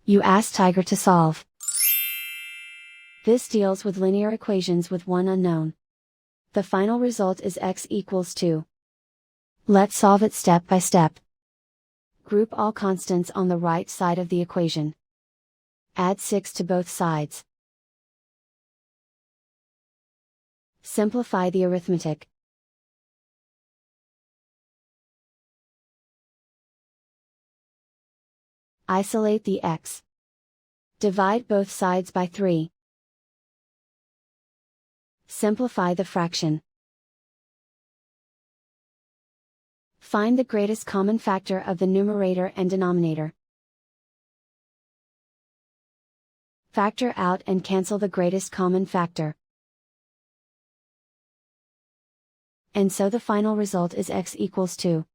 You ask Tiger to solve. This deals with linear equations with one unknown. The final result is x equals 2. Let's solve it step by step. Group all constants on the right side of the equation. Add 6 to both sides. Simplify the arithmetic. Isolate the x. Divide both sides by 3. Simplify the fraction. Find the greatest common factor of the numerator and denominator. Factor out and cancel the greatest common factor. And so the final result is x equals 2.